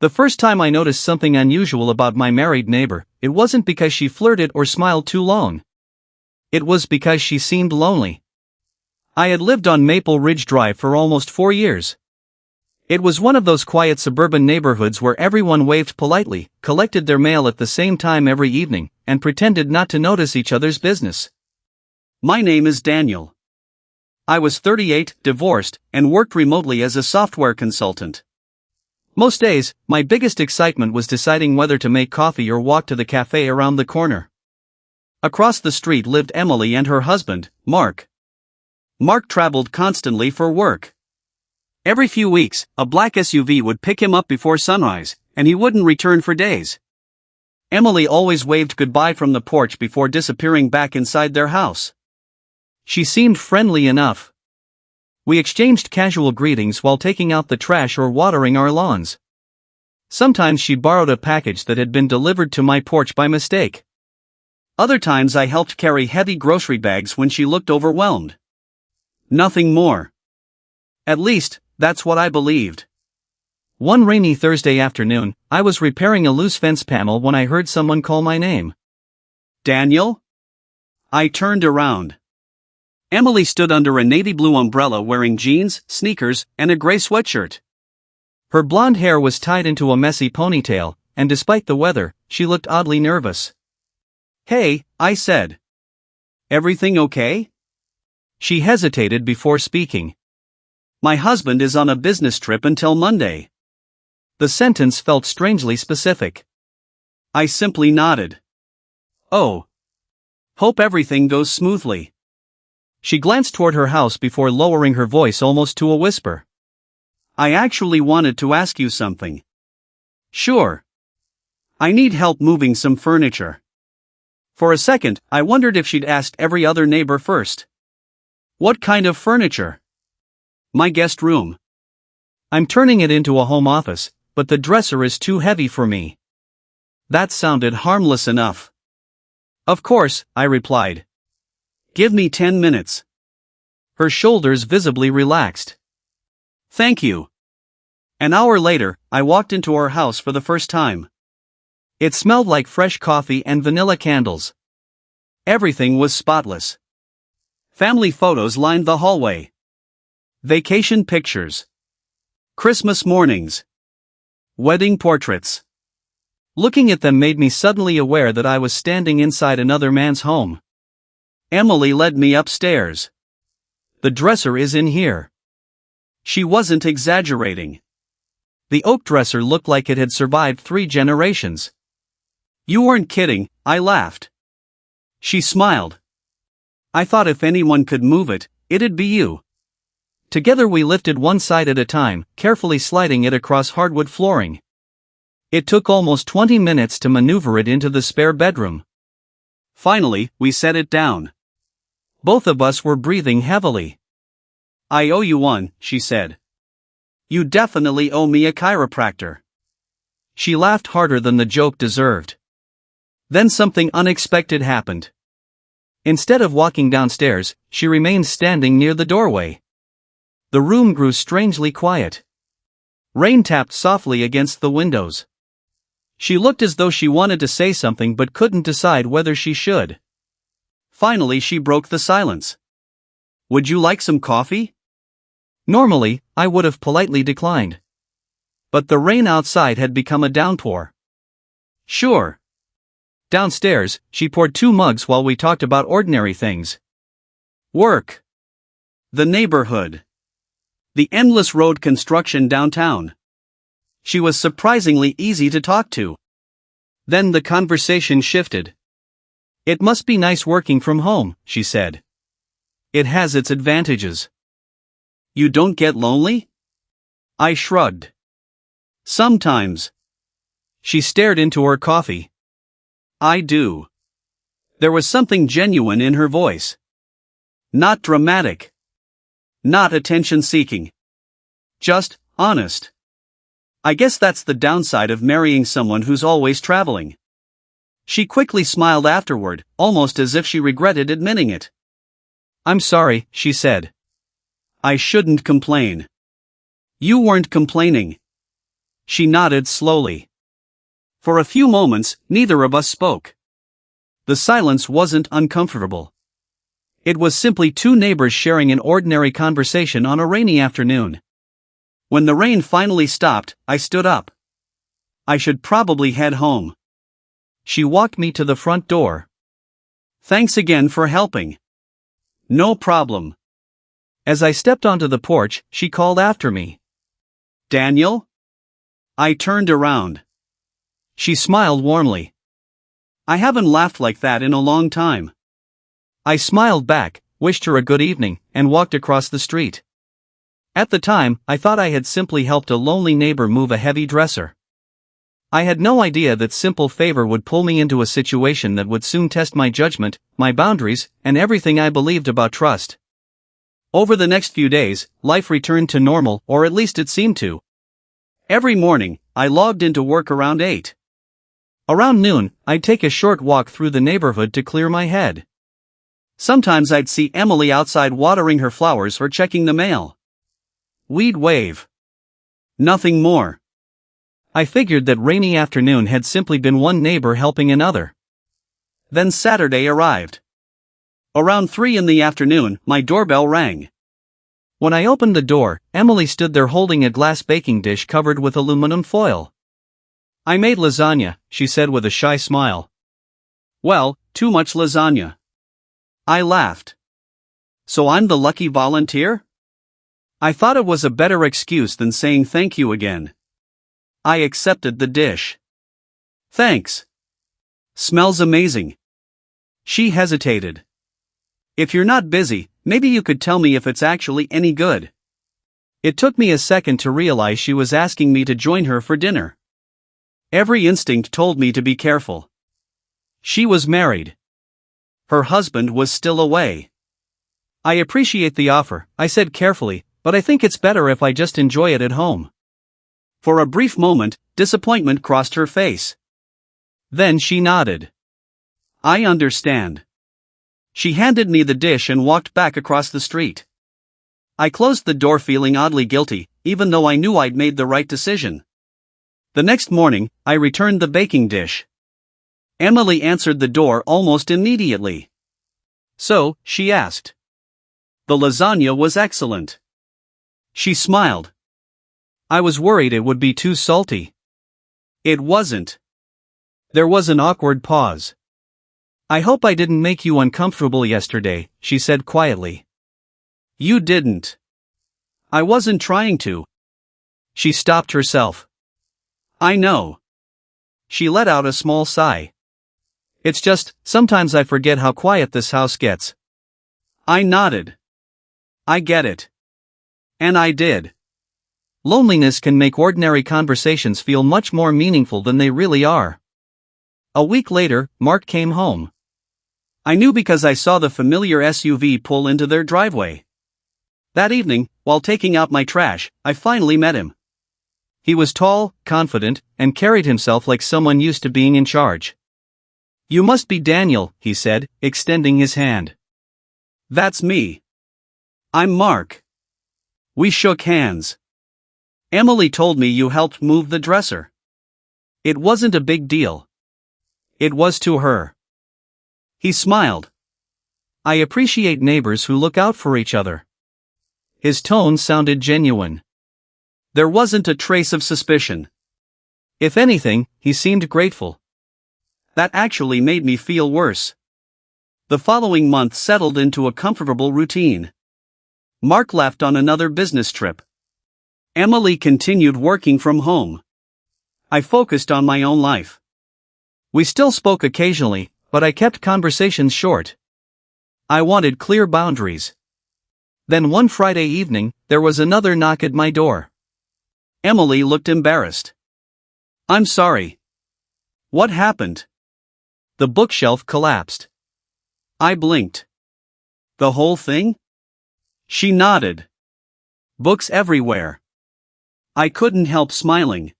The first time I noticed something unusual about my married neighbor, it wasn't because she flirted or smiled too long. It was because she seemed lonely. I had lived on Maple Ridge Drive for almost 4 years. It was one of those quiet suburban neighborhoods where everyone waved politely, collected their mail at the same time every evening, and pretended not to notice each other's business. My name is Daniel. I was 38, divorced, and worked remotely as a software consultant. Most days, my biggest excitement was deciding whether to make coffee or walk to the cafe around the corner. Across the street lived Emily and her husband, Mark. Mark traveled constantly for work. Every few weeks, a black SUV would pick him up before sunrise, and he wouldn't return for days. Emily always waved goodbye from the porch before disappearing back inside their house. She seemed friendly enough. We exchanged casual greetings while taking out the trash or watering our lawns. Sometimes she borrowed a package that had been delivered to my porch by mistake. Other times I helped carry heavy grocery bags when she looked overwhelmed. Nothing more. At least, that's what I believed. One rainy Thursday afternoon, I was repairing a loose fence panel when I heard someone call my name. Daniel? I turned around. Emily stood under a navy blue umbrella wearing jeans, sneakers, and a gray sweatshirt. Her blonde hair was tied into a messy ponytail, and despite the weather, she looked oddly nervous. Hey, I said. Everything okay? She hesitated before speaking. My husband is on a business trip until Monday. The sentence felt strangely specific. I simply nodded. Oh. Hope everything goes smoothly. She glanced toward her house before lowering her voice almost to a whisper. I actually wanted to ask you something. Sure. I need help moving some furniture. For a second, I wondered if she'd asked every other neighbor first. What kind of furniture? My guest room. I'm turning it into a home office, but the dresser is too heavy for me. That sounded harmless enough. Of course, I replied. Give me 10 minutes. Her shoulders visibly relaxed. Thank you. An hour later, I walked into our house for the first time. It smelled like fresh coffee and vanilla candles. Everything was spotless. Family photos lined the hallway. Vacation pictures. Christmas mornings. Wedding portraits. Looking at them made me suddenly aware that I was standing inside another man's home. Emily led me upstairs. The dresser is in here. She wasn't exaggerating. The oak dresser looked like it had survived 3 generations. You weren't kidding, I laughed. She smiled. I thought if anyone could move it, it'd be you. Together we lifted one side at a time, carefully sliding it across hardwood flooring. It took almost 20 minutes to maneuver it into the spare bedroom. Finally, we set it down. Both of us were breathing heavily. I owe you one, she said. You definitely owe me a chiropractor. She laughed harder than the joke deserved. Then something unexpected happened. Instead of walking downstairs, she remained standing near the doorway. The room grew strangely quiet. Rain tapped softly against the windows. She looked as though she wanted to say something but couldn't decide whether she should. Finally she broke the silence. Would you like some coffee? Normally, I would have politely declined. But the rain outside had become a downpour. Sure. Downstairs, she poured 2 mugs while we talked about ordinary things. Work. The neighborhood. The endless road construction downtown. She was surprisingly easy to talk to. Then the conversation shifted. It must be nice working from home, she said. It has its advantages. You don't get lonely? I shrugged. Sometimes. She stared into her coffee. I do. There was something genuine in her voice. Not dramatic. Not attention-seeking. Just honest. I guess that's the downside of marrying someone who's always traveling. She quickly smiled afterward, almost as if she regretted admitting it. I'm sorry, she said. I shouldn't complain. You weren't complaining. She nodded slowly. For a few moments, neither of us spoke. The silence wasn't uncomfortable. It was simply two neighbors sharing an ordinary conversation on a rainy afternoon. When the rain finally stopped, I stood up. I should probably head home. She walked me to the front door. Thanks again for helping. No problem. As I stepped onto the porch, she called after me. Daniel? I turned around. She smiled warmly. I haven't laughed like that in a long time. I smiled back, wished her a good evening, and walked across the street. At the time, I thought I had simply helped a lonely neighbor move a heavy dresser. I had no idea that simple favor would pull me into a situation that would soon test my judgment, my boundaries, and everything I believed about trust. Over the next few days, life returned to normal, or at least it seemed to. Every morning, I logged into work around 8. Around noon, I'd take a short walk through the neighborhood to clear my head. Sometimes I'd see Emily outside watering her flowers or checking the mail. We'd wave. Nothing more. I figured that rainy afternoon had simply been one neighbor helping another. Then Saturday arrived. Around 3 in the afternoon, my doorbell rang. When I opened the door, Emily stood there holding a glass baking dish covered with aluminum foil. I made lasagna, she said with a shy smile. Well, too much lasagna. I laughed. So I'm the lucky volunteer? I thought it was a better excuse than saying thank you again. I accepted the dish. Thanks. Smells amazing. She hesitated. If you're not busy, maybe you could tell me if it's actually any good. It took me a second to realize she was asking me to join her for dinner. Every instinct told me to be careful. She was married. Her husband was still away. I appreciate the offer, I said carefully, but I think it's better if I just enjoy it at home. For a brief moment, disappointment crossed her face. Then she nodded. I understand. She handed me the dish and walked back across the street. I closed the door feeling oddly guilty, even though I knew I'd made the right decision. The next morning, I returned the baking dish. Emily answered the door almost immediately. So, she asked. The lasagna was excellent. She smiled. I was worried it would be too salty. It wasn't. There was an awkward pause. I hope I didn't make you uncomfortable yesterday, she said quietly. You didn't. I wasn't trying to. She stopped herself. I know. She let out a small sigh. It's just, sometimes I forget how quiet this house gets. I nodded. I get it. And I did. Loneliness can make ordinary conversations feel much more meaningful than they really are. A week later, Mark came home. I knew because I saw the familiar SUV pull into their driveway. That evening, while taking out my trash, I finally met him. He was tall, confident, and carried himself like someone used to being in charge. You must be Daniel, he said, extending his hand. That's me. I'm Mark. We shook hands. Emily told me you helped move the dresser. It wasn't a big deal. It was to her. He smiled. I appreciate neighbors who look out for each other. His tone sounded genuine. There wasn't a trace of suspicion. If anything, he seemed grateful. That actually made me feel worse. The following month settled into a comfortable routine. Mark left on another business trip. Emily continued working from home. I focused on my own life. We still spoke occasionally, but I kept conversations short. I wanted clear boundaries. Then one Friday evening, there was another knock at my door. Emily looked embarrassed. I'm sorry. What happened? The bookshelf collapsed. I blinked. The whole thing? She nodded. Books everywhere. I couldn't help smiling.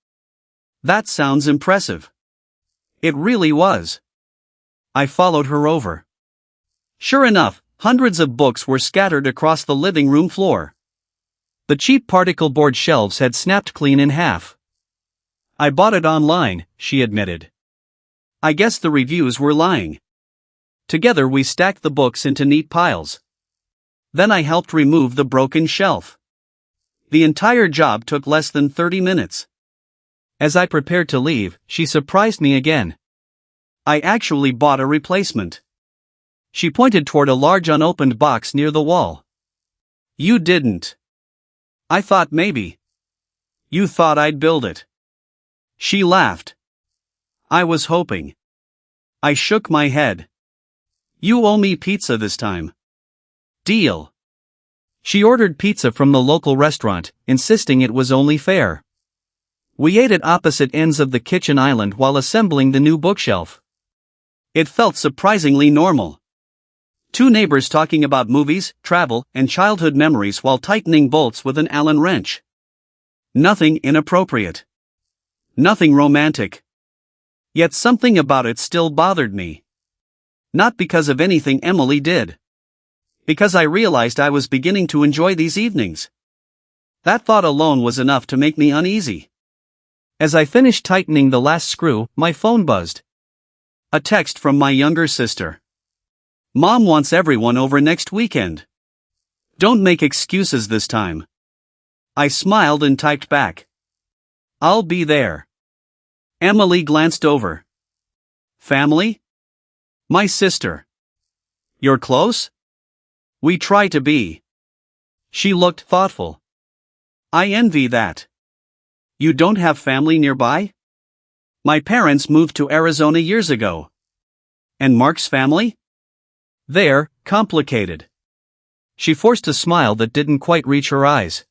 That sounds impressive. It really was. I followed her over. Sure enough, hundreds of books were scattered across the living room floor. The cheap particle board shelves had snapped clean in half. I bought it online, she admitted. I guess the reviews were lying. Together we stacked the books into neat piles. Then I helped remove the broken shelf. The entire job took less than 30 minutes. As I prepared to leave, she surprised me again. I actually bought a replacement. She pointed toward a large unopened box near the wall. You didn't. I thought maybe. You thought I'd build it. She laughed. I was hoping. I shook my head. You owe me pizza this time. Deal. She ordered pizza from the local restaurant, insisting it was only fair. We ate at opposite ends of the kitchen island while assembling the new bookshelf. It felt surprisingly normal. Two neighbors talking about movies, travel, and childhood memories while tightening bolts with an Allen wrench. Nothing inappropriate. Nothing romantic. Yet something about it still bothered me. Not because of anything Emily did. Because I realized I was beginning to enjoy these evenings. That thought alone was enough to make me uneasy. As I finished tightening the last screw, my phone buzzed. A text from my younger sister. Mom wants everyone over next weekend. Don't make excuses this time. I smiled and typed back. I'll be there. Emily glanced over. Family? My sister. You're close? We try to be. She looked thoughtful. I envy that. You don't have family nearby? My parents moved to Arizona years ago. And Mark's family? They're complicated. She forced a smile that didn't quite reach her eyes.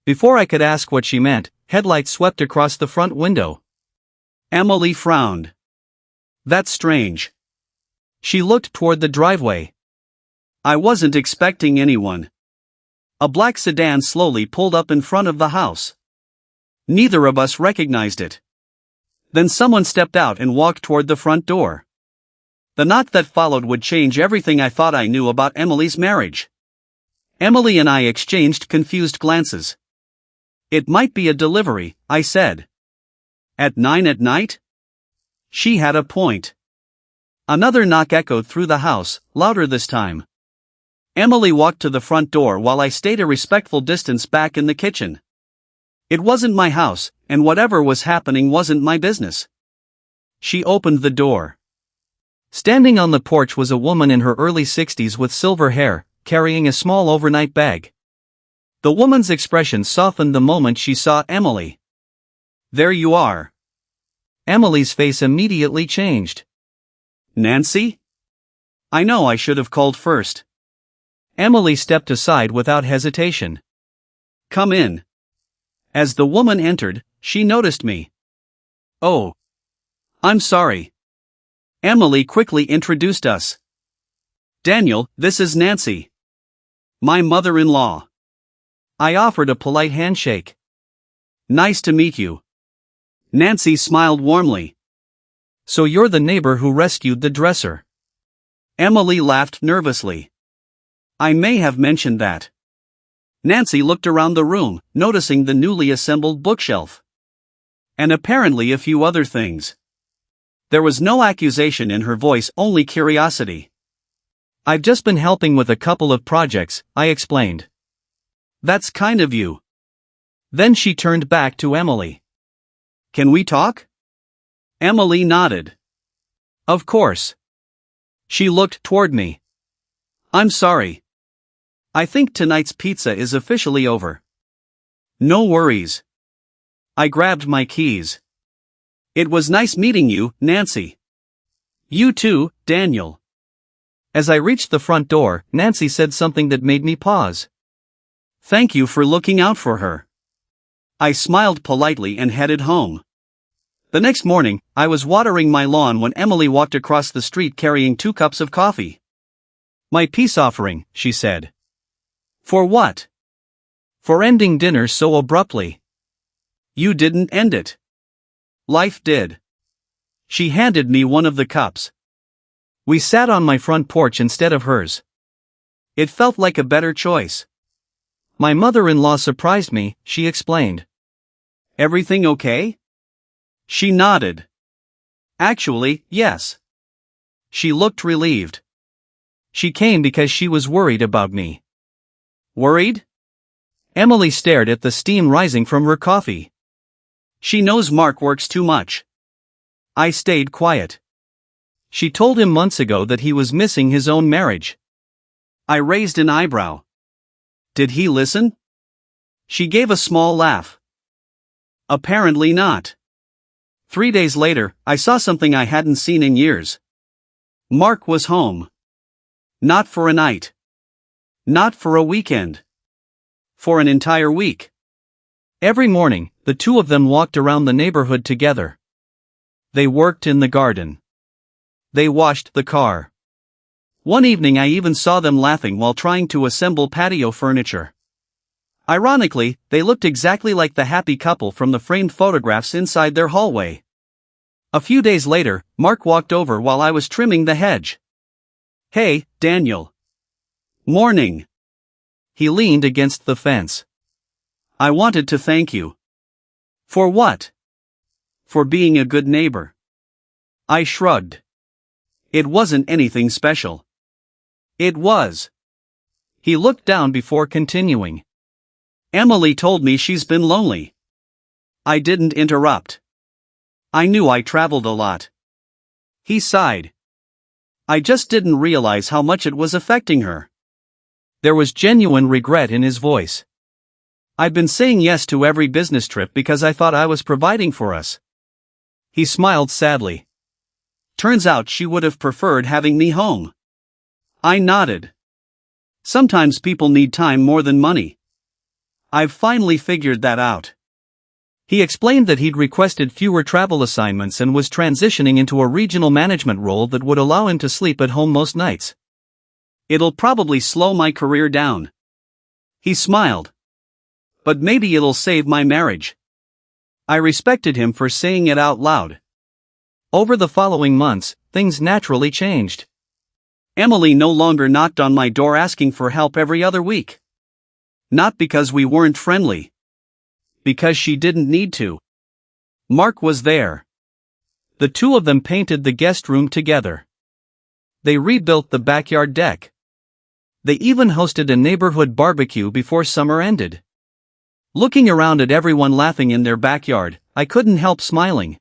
Before I could ask what she meant, headlights swept across the front window. Emily frowned. That's strange. She looked toward the driveway. I wasn't expecting anyone. A black sedan slowly pulled up in front of the house. Neither of us recognized it. Then someone stepped out and walked toward the front door. The knock that followed would change everything I thought I knew about Emily's marriage. Emily and I exchanged confused glances. It might be a delivery, I said. At 9 at night? She had a point. Another knock echoed through the house, louder this time. Emily walked to the front door while I stayed a respectful distance back in the kitchen. It wasn't my house, and whatever was happening wasn't my business. She opened the door. Standing on the porch was a woman in her early 60s with silver hair, carrying a small overnight bag. The woman's expression softened the moment she saw Emily. There you are. Emily's face immediately changed. Nancy? I know I should have called first. Emily stepped aside without hesitation. Come in. As the woman entered, she noticed me. Oh. I'm sorry. Emily quickly introduced us. Daniel, this is Nancy. My mother-in-law. I offered a polite handshake. Nice to meet you. Nancy smiled warmly. So you're the neighbor who rescued the dresser. Emily laughed nervously. I may have mentioned that. Nancy looked around the room, noticing the newly assembled bookshelf. And apparently a few other things. There was no accusation in her voice, only curiosity. I've just been helping with a couple of projects, I explained. That's kind of you. Then she turned back to Emily. Can we talk? Emily nodded. Of course. She looked toward me. I'm sorry. I think tonight's pizza is officially over. No worries. I grabbed my keys. It was nice meeting you, Nancy. You too, Daniel. As I reached the front door, Nancy said something that made me pause. Thank you for looking out for her. I smiled politely and headed home. The next morning, I was watering my lawn when Emily walked across the street carrying 2 cups of coffee. My peace offering, she said. For what? For ending dinner so abruptly. You didn't end it. Life did. She handed me one of the cups. We sat on my front porch instead of hers. It felt like a better choice. My mother-in-law surprised me, she explained. Everything okay? She nodded. Actually, yes. She looked relieved. She came because she was worried about me. Worried? Emily stared at the steam rising from her coffee. She knows Mark works too much. I stayed quiet. She told him months ago that he was missing his own marriage. I raised an eyebrow. Did he listen? She gave a small laugh. Apparently not. 3 days later, I saw something I hadn't seen in years. Mark was home. Not for a night. Not for a weekend. For an entire week. Every morning, the two of them walked around the neighborhood together. They worked in the garden. They washed the car. One evening I even saw them laughing while trying to assemble patio furniture. Ironically, they looked exactly like the happy couple from the framed photographs inside their hallway. A few days later, Mark walked over while I was trimming the hedge. Hey, Daniel. Morning. He leaned against the fence. I wanted to thank you. For what? For being a good neighbor. I shrugged. It wasn't anything special. It was. He looked down before continuing. Emily told me she's been lonely. I didn't interrupt. I knew I traveled a lot. He sighed. I just didn't realize how much it was affecting her. There was genuine regret in his voice. I'd been saying yes to every business trip because I thought I was providing for us. He smiled sadly. Turns out she would have preferred having me home. I nodded. Sometimes people need time more than money. I've finally figured that out. He explained that he'd requested fewer travel assignments and was transitioning into a regional management role that would allow him to sleep at home most nights. It'll probably slow my career down. He smiled. But maybe it'll save my marriage. I respected him for saying it out loud. Over the following months, things naturally changed. Emily no longer knocked on my door asking for help every other week. Not because we weren't friendly. Because she didn't need to. Mark was there. The two of them painted the guest room together. They rebuilt the backyard deck. They even hosted a neighborhood barbecue before summer ended. Looking around at everyone laughing in their backyard, I couldn't help smiling.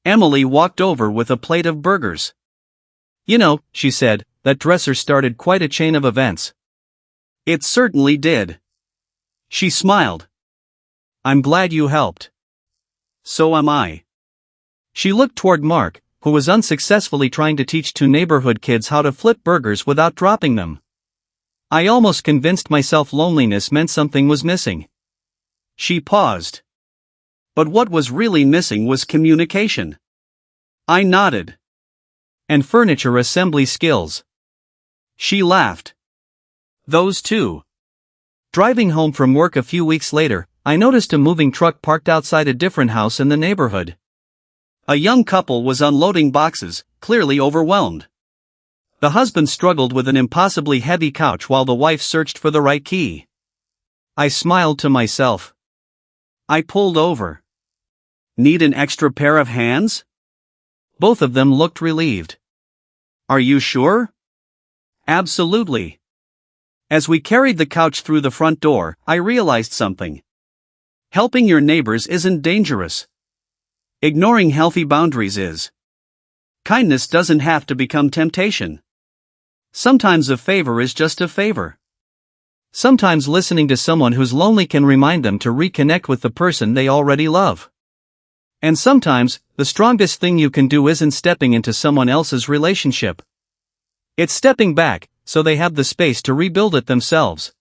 Emily walked over with a plate of burgers. You know, she said, that dresser started quite a chain of events. It certainly did. She smiled. I'm glad you helped. So am I. She looked toward Mark, who was unsuccessfully trying to teach two neighborhood kids how to flip burgers without dropping them. I almost convinced myself loneliness meant something was missing. She paused. But what was really missing was communication. I nodded. And furniture assembly skills. She laughed. Those two. Driving home from work a few weeks later, I noticed a moving truck parked outside a different house in the neighborhood. A young couple was unloading boxes, clearly overwhelmed. The husband struggled with an impossibly heavy couch while the wife searched for the right key. I smiled to myself. I pulled over. Need an extra pair of hands? Both of them looked relieved. Are you sure? Absolutely. As we carried the couch through the front door, I realized something. Helping your neighbors isn't dangerous. Ignoring healthy boundaries is. Kindness doesn't have to become temptation. Sometimes a favor is just a favor. Sometimes listening to someone who's lonely can remind them to reconnect with the person they already love. And sometimes, the strongest thing you can do isn't stepping into someone else's relationship. It's stepping back, so they have the space to rebuild it themselves.